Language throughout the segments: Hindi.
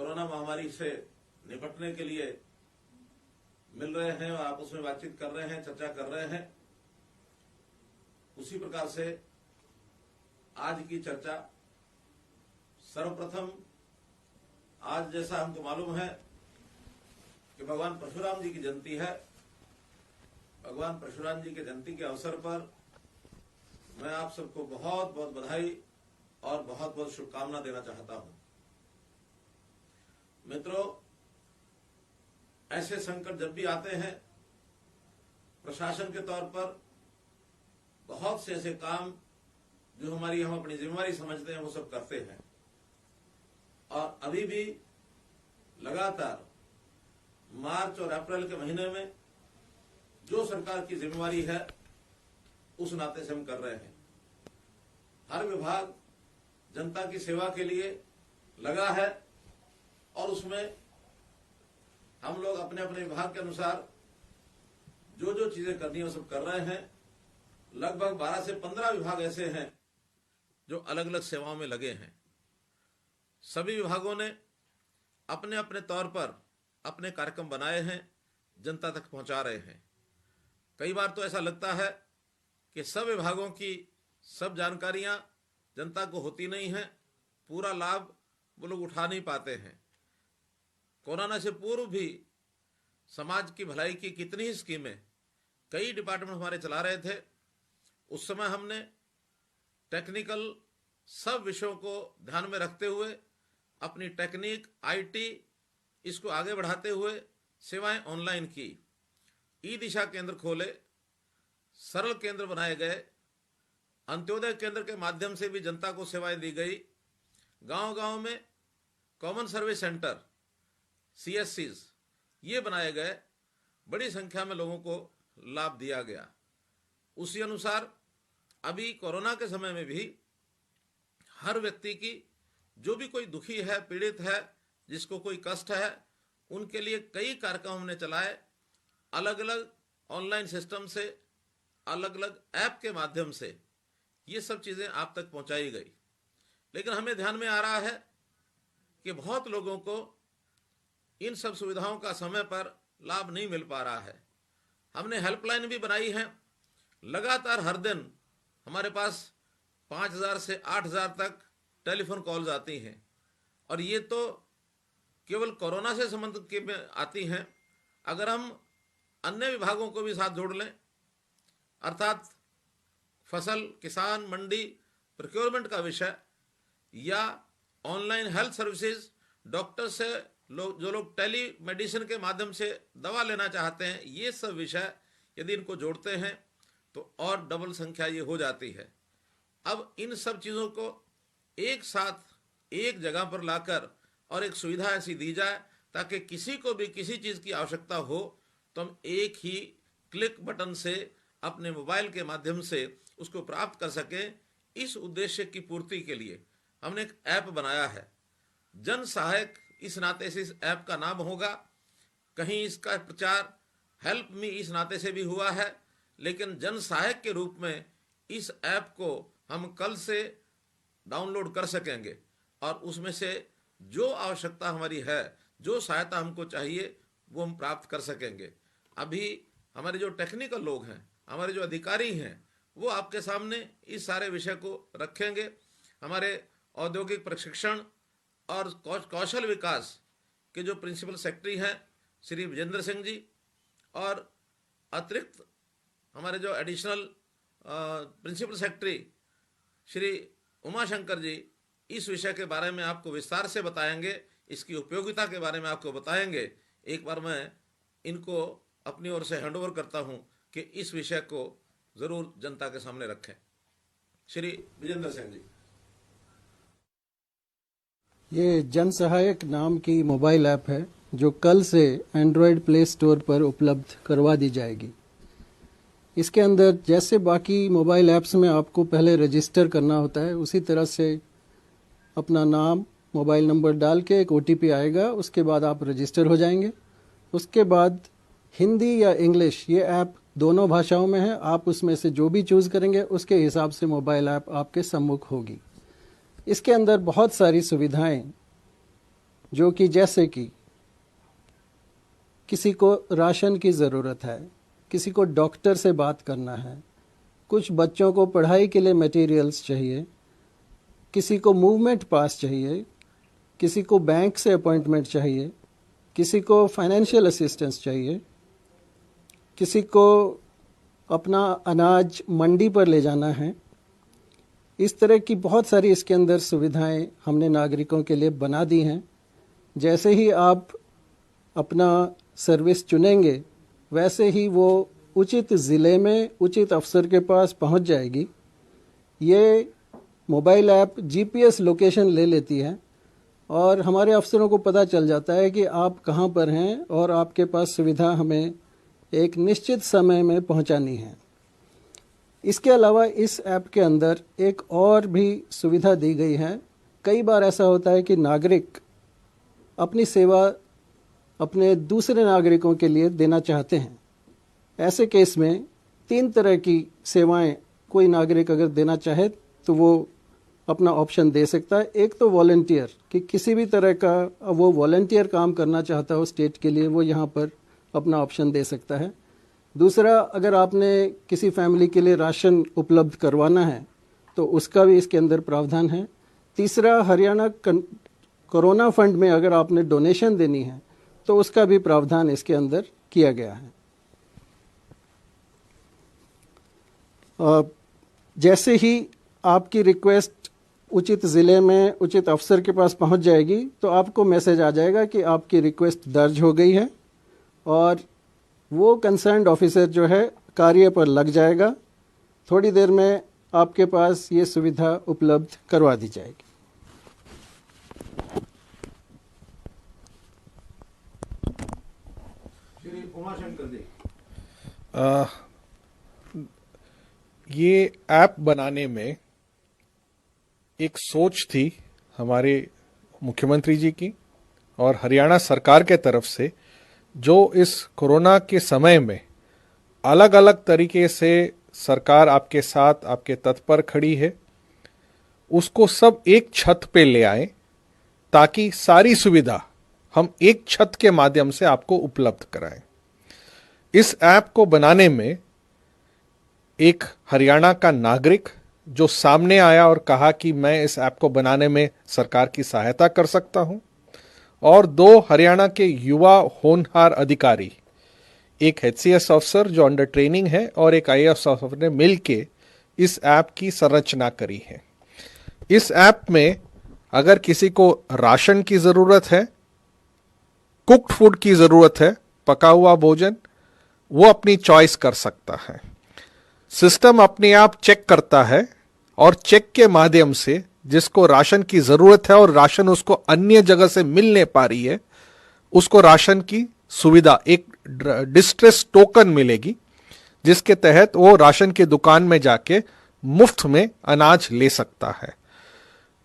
कोरोना महामारी से निपटने के लिए मिल रहे हैं और आपस में बातचीत कर रहे हैं, चर्चा कर रहे हैं, उसी प्रकार से आज की चर्चा सर्वप्रथम आज जैसा हमको मालूम है कि भगवान परशुराम जी की जयंती है। भगवान परशुराम जी की जयंती के अवसर पर मैं आप सबको बहुत बहुत बधाई और बहुत बहुत शुभकामना देना चाहता हूं। मित्रों, ऐसे संकट जब भी आते हैं, प्रशासन के तौर पर बहुत से ऐसे काम जो हम अपनी जिम्मेवारी समझते हैं वो सब करते हैं और अभी भी लगातार मार्च और अप्रैल के महीने में जो सरकार की जिम्मेवारी है उस नाते से हम कर रहे हैं। हर विभाग जनता की सेवा के लिए लगा है और उसमें हम लोग अपने अपने विभाग के अनुसार जो जो चीजें करनी है वो सब कर रहे हैं। लगभग 12 से 15 विभाग ऐसे हैं जो अलग अलग सेवाओं में लगे हैं। सभी विभागों ने अपने अपने तौर पर अपने कार्यक्रम बनाए हैं, जनता तक पहुंचा रहे हैं। कई बार तो ऐसा लगता है कि सब विभागों की सब जानकारियां जनता को होती नहीं है, पूरा लाभ वो लोग उठा नहीं पाते हैं। कोरोना से पूर्व भी समाज की भलाई की कितनी ही स्कीमें कई डिपार्टमेंट हमारे चला रहे थे। उस समय हमने टेक्निकल सब विषयों को ध्यान में रखते हुए अपनी टेक्निक, आईटी इसको आगे बढ़ाते हुए सेवाएं ऑनलाइन की। ई दिशा केंद्र खोले, सरल केंद्र बनाए गए, अंत्योदय केंद्र के माध्यम से भी जनता को सेवाएं दी गई। गांव-गांव में कॉमन सर्विस सेंटर CSCs ये बनाए गए, बड़ी संख्या में लोगों को लाभ दिया गया। उसी अनुसार अभी कोरोना के समय में भी हर व्यक्ति की जो भी कोई दुखी है, पीड़ित है, जिसको कोई कष्ट है, उनके लिए कई कार्यक्रम हमने चलाए। अलग अलग ऑनलाइन सिस्टम से, अलग अलग ऐप के माध्यम से ये सब चीजें आप तक पहुंचाई गई। लेकिन हमें ध्यान में आ रहा है कि बहुत लोगों को इन सब सुविधाओं का समय पर लाभ नहीं मिल पा रहा है। हमने हेल्पलाइन भी बनाई है। लगातार हर दिन हमारे पास 5,000 से 8,000 तक टेलीफोन कॉल्स आती हैं और ये तो केवल कोरोना से संबंधित के में आती हैं। अगर हम अन्य विभागों को भी साथ जोड़ लें, अर्थात फसल, किसान, मंडी, प्रोक्योरमेंट का विषय या ऑनलाइन हेल्थ सर्विसेज, डॉक्टर से जो लोग टेली मेडिसिन के माध्यम से दवा लेना चाहते हैं, ये सब विषय यदि इनको जोड़ते हैं तो और डबल संख्या ये हो जाती है। अब इन सब चीज़ों को एक साथ एक जगह पर लाकर और एक सुविधा ऐसी दी जाए ताकि किसी को भी किसी चीज़ की आवश्यकता हो तो हम एक ही क्लिक बटन से अपने मोबाइल के माध्यम से उसको प्राप्त कर सकें। इस उद्देश्य की पूर्ति के लिए हमने एक ऐप बनाया है, जन सहायक इस नाते से इस ऐप का नाम होगा। कहीं इसका प्रचार हेल्प मी इस नाते से भी हुआ है, लेकिन जन सहायक के रूप में इस ऐप को हम कल से डाउनलोड कर सकेंगे और उसमें से जो आवश्यकता हमारी है, जो सहायता हमको चाहिए, वो हम प्राप्त कर सकेंगे। अभी हमारे जो टेक्निकल लोग हैं, हमारे जो अधिकारी हैं, वो आपके सामने इस सारे विषय को रखेंगे। हमारे औद्योगिक प्रशिक्षण और कौशल विकास के जो प्रिंसिपल सेक्रेटरी हैं श्री विजेंद्र सिंह जी, और अतिरिक्त हमारे जो additional principal secretary Shri Umashankar ji इस विषय के बारे में आपको विस्तार से बताएंगे, इसकी उपयोगिता के बारे में आपको बताएंगे। एक बार मैं इनको अपनी ओर से हैंडओवर करता हूं कि इस विषय को जरूर जनता के सामने रखें। श्री विजेंद्र सिंह जी। ये जन सहायक नाम की मोबाइल ऐप है जो कल से एंड्रॉयड प्ले स्टोर पर उपलब्ध करवा दी जाएगी। इसके अंदर जैसे बाकी मोबाइल ऐप्स में आपको पहले रजिस्टर करना होता है, उसी तरह से अपना नाम, मोबाइल नंबर डाल के एक OTP आएगा, उसके बाद आप रजिस्टर हो जाएंगे। उसके बाद हिंदी या इंग्लिश, ये ऐप दोनों भाषाओं में है। आप उसमें से जो भी चूज़ करेंगे उसके हिसाब से मोबाइल ऐप आपके सम्मुख होगी। इसके अंदर बहुत सारी सुविधाएं जो कि जैसे कि किसी को राशन की ज़रूरत है, किसी को डॉक्टर से बात करना है, कुछ बच्चों को पढ़ाई के लिए मटेरियल्स चाहिए, किसी को मूवमेंट पास चाहिए, किसी को बैंक से अपॉइंटमेंट चाहिए, किसी को फाइनेंशियल असिस्टेंस चाहिए, किसी को अपना अनाज मंडी पर ले जाना है। इस तरह की बहुत सारी इसके अंदर सुविधाएं हमने नागरिकों के लिए बना दी हैं। जैसे ही आप अपना सर्विस चुनेंगे वैसे ही वो उचित ज़िले में उचित अफसर के पास पहुंच जाएगी। ये मोबाइल ऐप जीपीएस लोकेशन ले लेती है और हमारे अफसरों को पता चल जाता है कि आप कहां पर हैं और आपके पास सुविधा हमें एक निश्चित समय में पहुंचानी है। इसके अलावा इस ऐप के अंदर एक और भी सुविधा दी गई है। कई बार ऐसा होता है कि नागरिक अपनी सेवा अपने दूसरे नागरिकों के लिए देना चाहते हैं। ऐसे केस में 3 तरह की सेवाएं कोई नागरिक अगर देना चाहे तो वो अपना ऑप्शन दे सकता है। एक तो वॉलंटियर, कि किसी भी तरह का वो वॉलंटियर काम करना चाहता हो स्टेट के लिए, वो यहाँ पर अपना ऑप्शन दे सकता है। दूसरा, अगर आपने किसी फैमिली के लिए राशन उपलब्ध करवाना है तो उसका भी इसके अंदर प्रावधान है। तीसरा, हरियाणा कोरोना फंड में अगर आपने डोनेशन देनी है तो उसका भी प्रावधान इसके अंदर किया गया है। जैसे ही आपकी रिक्वेस्ट उचित ज़िले में उचित अफसर के पास पहुंच जाएगी तो आपको मैसेज आ जाएगा कि आपकी रिक्वेस्ट दर्ज हो गई है और वो कंसर्न्ड ऑफिसर जो है कार्य पर लग जाएगा। थोड़ी देर में आपके पास ये सुविधा उपलब्ध करवा दी जाएगी। श्री उमाशंकर जी, ये ऐप बनाने में एक सोच थी हमारे मुख्यमंत्री जी की और हरियाणा सरकार के तरफ से, जो इस कोरोना के समय में अलग अलग तरीके से सरकार आपके साथ आपके तत्पर खड़ी है, उसको सब एक छत पे ले आए ताकि सारी सुविधा हम एक छत के माध्यम से आपको उपलब्ध कराएं। इस ऐप को बनाने में एक हरियाणा का नागरिक जो सामने आया और कहा कि मैं इस ऐप को बनाने में सरकार की सहायता कर सकता हूं, और 2 हरियाणा के युवा होनहार अधिकारी, एक एचसीएस अफसर जो अंडर ट्रेनिंग है और एक आईएएस अफसर ने मिलके इस ऐप की संरचना करी है। इस ऐप में अगर किसी को राशन की जरूरत है, कुक्ड फूड की जरूरत है, पका हुआ भोजन, वो अपनी चॉइस कर सकता है। सिस्टम अपने आप चेक करता है और चेक के माध्यम से जिसको राशन की जरूरत है और राशन उसको अन्य जगह से मिल नहीं पा रही है, उसको राशन की सुविधा, एक डिस्ट्रेस टोकन मिलेगी जिसके तहत वो राशन की दुकान में जाके मुफ्त में अनाज ले सकता है।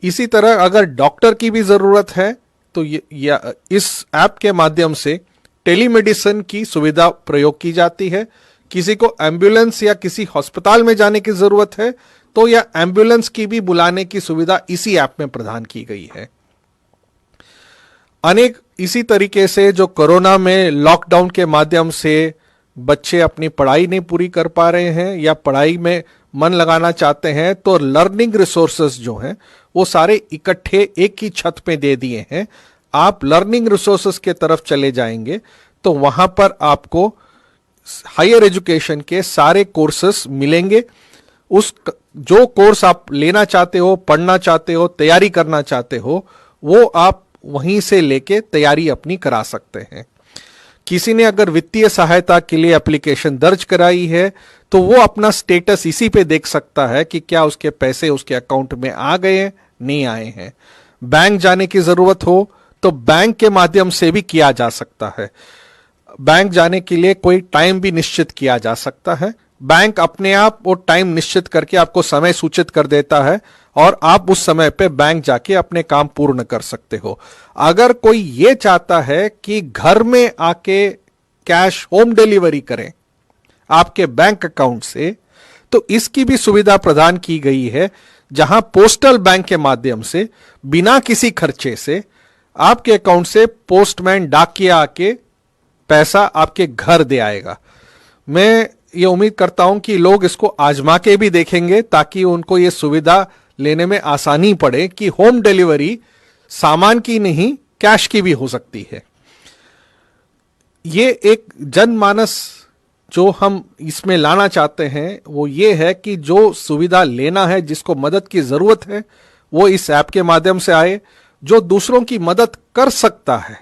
इसी तरह अगर डॉक्टर की भी जरूरत है तो इस ऐप के माध्यम से टेलीमेडिसिन की सुविधा प्रयोग की जाती है। किसी को एम्बुलेंस या किसी अस्पताल में जाने की जरूरत है तो यह एम्बुलेंस की भी बुलाने की सुविधा इसी ऐप में प्रदान की गई है। अनेक इसी तरीके से जो कोरोना में लॉकडाउन के माध्यम से बच्चे अपनी पढ़ाई नहीं पूरी कर पा रहे हैं या पढ़ाई में मन लगाना चाहते हैं, तो लर्निंग रिसोर्सेज जो हैं वो सारे इकट्ठे एक ही छत पे दे दिए हैं। आप लर्निंग रिसोर्सेज के तरफ चले जाएंगे तो वहां पर आपको हायर एजुकेशन के सारे कोर्सेस मिलेंगे। उस जो कोर्स आप लेना चाहते हो, पढ़ना चाहते हो, तैयारी करना चाहते हो, वो आप वहीं से लेके तैयारी अपनी करा सकते हैं। किसी ने अगर वित्तीय सहायता के लिए एप्लीकेशन दर्ज कराई है तो वो अपना स्टेटस इसी पे देख सकता है कि क्या उसके पैसे उसके अकाउंट में आ गए हैं, नहीं आए हैं। बैंक जाने की जरूरत हो तो बैंक के माध्यम से भी किया जा सकता है। बैंक जाने के लिए कोई टाइम भी निश्चित किया जा सकता है। बैंक अपने आप वो टाइम निश्चित करके आपको समय सूचित कर देता है और आप उस समय पे बैंक जाके अपने काम पूर्ण कर सकते हो। अगर कोई ये चाहता है कि घर में आके कैश होम डिलीवरी करें आपके बैंक अकाउंट से, तो इसकी भी सुविधा प्रदान की गई है, जहां पोस्टल बैंक के माध्यम से बिना किसी खर्चे से आपके अकाउंट से पोस्टमैन डाकिया आके पैसा आपके घर दे आएगा। मैं ये उम्मीद करता हूं कि लोग इसको आजमा के भी देखेंगे ताकि उनको ये सुविधा लेने में आसानी पड़े कि होम डिलीवरी सामान की नहीं कैश की भी हो सकती है। ये एक जनमानस जो हम इसमें लाना चाहते हैं वो ये है कि जो सुविधा लेना है, जिसको मदद की जरूरत है, वो इस ऐप के माध्यम से आए। जो दूसरों की मदद कर सकता है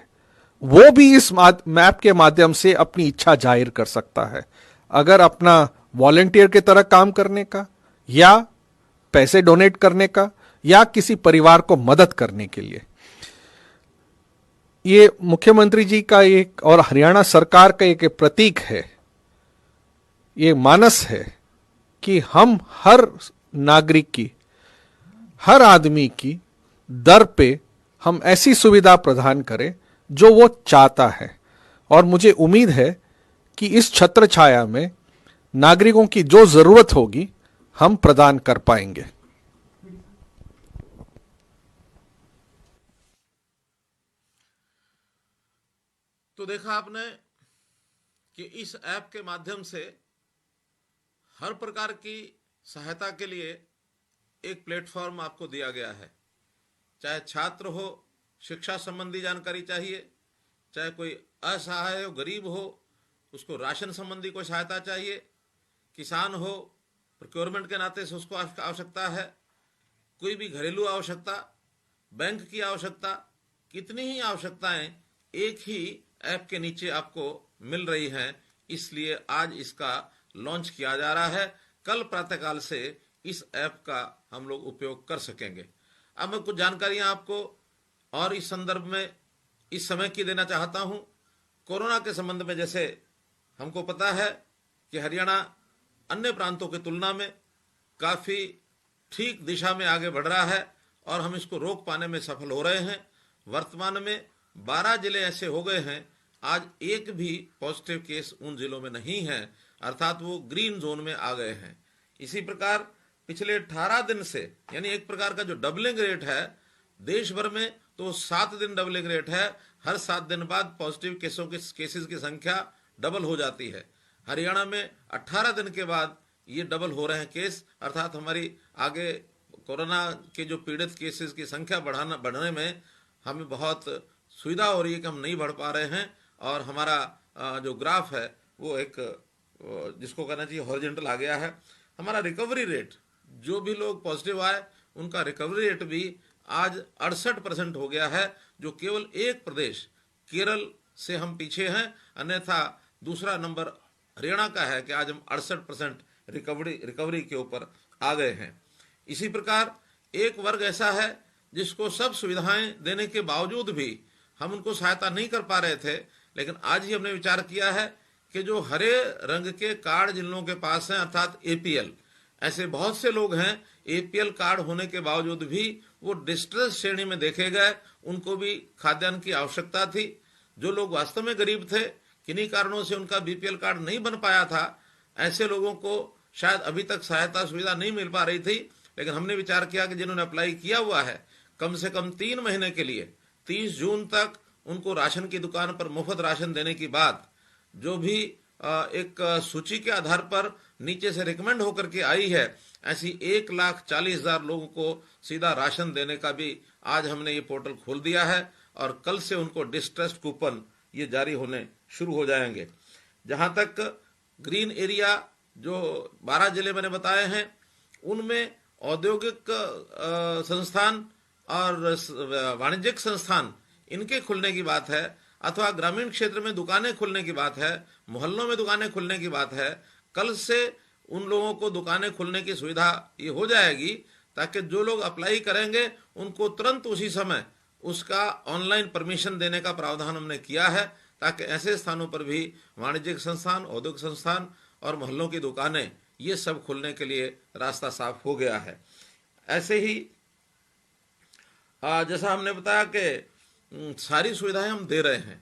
वो भी इस ऐप के माध्यम से अपनी इच्छा जाहिर कर सकता है, अगर अपना वॉलंटियर की तरह काम करने का, या पैसे डोनेट करने का, या किसी परिवार को मदद करने के लिए। ये मुख्यमंत्री जी का एक और हरियाणा सरकार का एक प्रतीक है, ये मानस है कि हम हर नागरिक की, हर आदमी की दर पे हम ऐसी सुविधा प्रदान करें जो वो चाहता है। और मुझे उम्मीद है कि इस छत्र छाया में नागरिकों की जो जरूरत होगी हम प्रदान कर पाएंगे। तो देखा आपने कि इस ऐप के माध्यम से हर प्रकार की सहायता के लिए एक प्लेटफॉर्म आपको दिया गया है। चाहे छात्र हो, शिक्षा संबंधी जानकारी चाहिए, चाहे कोई असहाय हो, गरीब हो, उसको राशन संबंधी कोई सहायता चाहिए, किसान हो, प्रोक्योरमेंट के नाते से उसको आवश्यकता है, कोई भी घरेलू आवश्यकता, बैंक की आवश्यकता, कितनी ही आवश्यकताएं एक ही ऐप के नीचे आपको मिल रही हैं। इसलिए आज इसका लॉन्च किया जा रहा है। कल प्रातःकाल से इस ऐप का हम लोग उपयोग कर सकेंगे। अब मैं कुछ जानकारियां आपको और इस संदर्भ में इस समय की देना चाहता हूं। कोरोना के संबंध में जैसे हमको पता है कि हरियाणा अन्य प्रांतों की तुलना में काफी ठीक दिशा में आगे बढ़ रहा है और हम इसको रोक पाने में सफल हो रहे हैं। वर्तमान में 12 जिले ऐसे हो गए हैं, आज एक भी पॉजिटिव केस उन जिलों में नहीं है, अर्थात वो ग्रीन जोन में आ गए हैं। इसी प्रकार पिछले 18 दिन से, यानी एक प्रकार का जो डबलिंग रेट है देश भर में, तो 7 दिन डबलिंग रेट है। हर 7 दिन बाद पॉजिटिव केसेस की संख्या डबल हो जाती है। हरियाणा में 18 दिन के बाद ये डबल हो रहे हैं केस, अर्थात हमारी आगे कोरोना के जो पीड़ित केसेस की संख्या बढ़ने में हमें बहुत सुविधा हो रही है कि हम नहीं बढ़ पा रहे हैं। और हमारा जो ग्राफ है वो एक जिसको कहना चाहिए हॉरिजॉन्टल आ गया है। हमारा रिकवरी रेट, जो भी लोग पॉजिटिव आए उनका रिकवरी रेट भी आज 68% हो गया है, जो केवल एक प्रदेश केरल से हम पीछे हैं। अन्यथा दूसरा नंबर हरियाणा का है कि आज हम 68% रिकवरी के ऊपर आ गए हैं। इसी प्रकार एक वर्ग ऐसा है जिसको सब सुविधाएं देने के बावजूद भी हम उनको सहायता नहीं कर पा रहे थे, लेकिन आज ही हमने विचार किया है कि जो हरे रंग के कार्ड जिन लोगों के पास हैं, अर्थात एपीएल, ऐसे बहुत से लोग हैं एपीएल कार्ड होने के बावजूद भी वो डिस्ट्रेस श्रेणी में देखे गए, उनको भी खाद्यान्न की आवश्यकता थी। जो लोग वास्तव में गरीब थे, किन्हीं कारणों से उनका बीपीएल कार्ड नहीं बन पाया था, ऐसे लोगों को शायद अभी तक सहायता सुविधा नहीं मिल पा रही थी। लेकिन हमने विचार किया कि जिन्होंने अप्लाई किया हुआ है, कम से कम 3 महीने के लिए 30 जून तक उनको राशन की दुकान पर मुफ्त राशन देने की बात जो भी एक सूची के आधार पर नीचे से रिकमेंड होकर के आई है, ऐसी 1,40,000 लोगों को सीधा राशन देने का भी आज हमने ये पोर्टल खोल दिया है और कल से उनको डिस्ट्रेस कूपन ये जारी होने शुरू हो जाएंगे। जहां तक ग्रीन एरिया जो 12 जिले मैंने बताए हैं, उनमें औद्योगिक संस्थान और वाणिज्यिक संस्थान इनके खुलने की बात है, अथवा ग्रामीण क्षेत्र में दुकानें खुलने की बात है, मोहल्लों में दुकानें खुलने की बात है। कल से उन लोगों को दुकानें खुलने की सुविधा ये हो जाएगी ताकि जो लोग अप्लाई करेंगे उनको तुरंत उसी समय उसका ऑनलाइन परमिशन देने का प्रावधान हमने किया है, ताकि ऐसे स्थानों पर भी वाणिज्यिक संस्थान, औद्योगिक संस्थान और मोहल्लों की दुकानें ये सब खुलने के लिए रास्ता साफ हो गया है। ऐसे ही जैसा हमने बताया कि सारी सुविधाएं हम दे रहे हैं,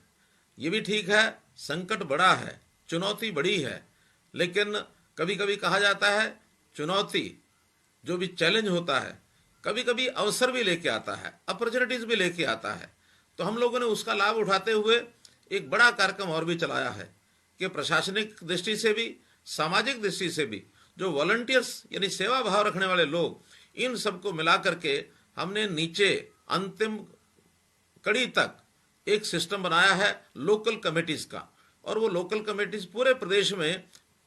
ये भी ठीक है। संकट बड़ा है, चुनौती बड़ी है, लेकिन कभी कभी कहा जाता है चुनौती जो भी चैलेंज होता है कभी कभी अवसर भी लेके आता है, अपॉर्चुनिटीज भी लेके आता है। तो हम लोगों ने उसका लाभ उठाते हुए एक बड़ा कार्यक्रम और भी चलाया है कि प्रशासनिक दृष्टि से भी, सामाजिक दृष्टि से भी जो वॉलंटियर्स यानी सेवा भाव रखने वाले लोग, इन सबको मिला करके हमने नीचे अंतिम कड़ी तक एक सिस्टम बनाया है लोकल कमेटीज का। और वो लोकल कमेटीज पूरे प्रदेश में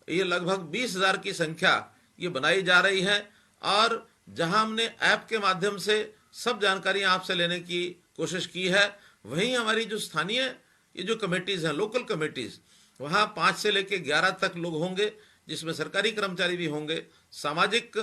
ये लगभग 20,000 की संख्या ये बनाई जा रही है। और जहां हमने ऐप के माध्यम से सब जानकारियां आपसे लेने की कोशिश की है, वहीं हमारी जो स्थानीय ये जो कमेटीज हैं, लोकल कमेटीज, वहां 5 से लेकर 11 तक लोग होंगे, जिसमें सरकारी कर्मचारी भी होंगे, सामाजिक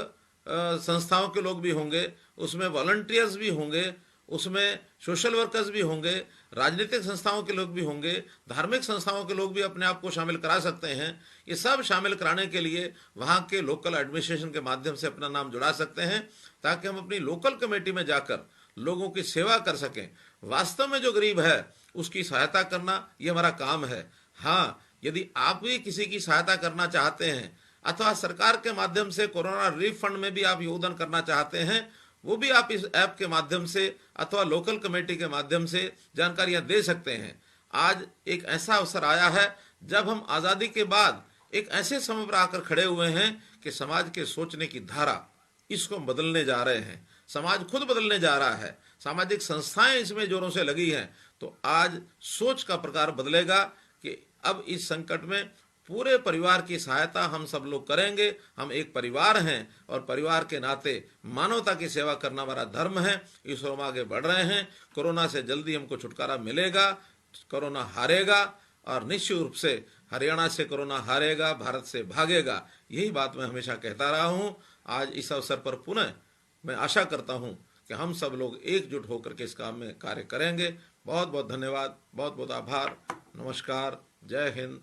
संस्थाओं के लोग भी होंगे, उसमें वॉलंटियर्स भी होंगे, उसमें सोशल वर्कर्स भी होंगे, राजनीतिक संस्थाओं के लोग भी होंगे, धार्मिक संस्थाओं के लोग भी अपने आप को शामिल करा सकते हैं। ये सब शामिल कराने के लिए वहाँ के लोकल एडमिनिस्ट्रेशन के माध्यम से अपना नाम जुड़ा सकते हैं, ताकि हम अपनी लोकल कमेटी में जाकर लोगों की सेवा कर सकें। वास्तव में जो गरीब है उसकी सहायता करना ये हमारा काम है। हाँ, यदि आप भी किसी की सहायता करना चाहते हैं अथवा सरकार के माध्यम से कोरोना रिलीफ फंड में भी आप योगदान करना चाहते हैं, वो भी आप इस ऐप के माध्यम से अथवा लोकल कमेटी के माध्यम से जानकारियां दे सकते हैं। आज एक ऐसा अवसर आया है जब हम आजादी के बाद एक ऐसे समय पर आकर खड़े हुए हैं कि समाज के सोचने की धारा इसको हम बदलने जा रहे हैं। समाज खुद बदलने जा रहा है, सामाजिक संस्थाएं इसमें जोरों से लगी हैं। तो आज सोच का प्रकार बदलेगा कि अब इस संकट में पूरे परिवार की सहायता हम सब लोग करेंगे। हम एक परिवार हैं और परिवार के नाते मानवता की सेवा करना हमारा धर्म है। इस ओर हम आगे बढ़ रहे हैं। कोरोना से जल्दी हमको छुटकारा मिलेगा, कोरोना हारेगा और निश्चित रूप से हरियाणा से कोरोना हारेगा, भारत से भागेगा। यही बात मैं हमेशा कहता रहा हूं। आज इस अवसर पर पुनः मैं आशा करता हूं कि हम सब लोग एकजुट होकर के इस काम में कार्य करेंगे। बहुत बहुत धन्यवाद, बहुत बहुत आभार, नमस्कार, जय हिंद,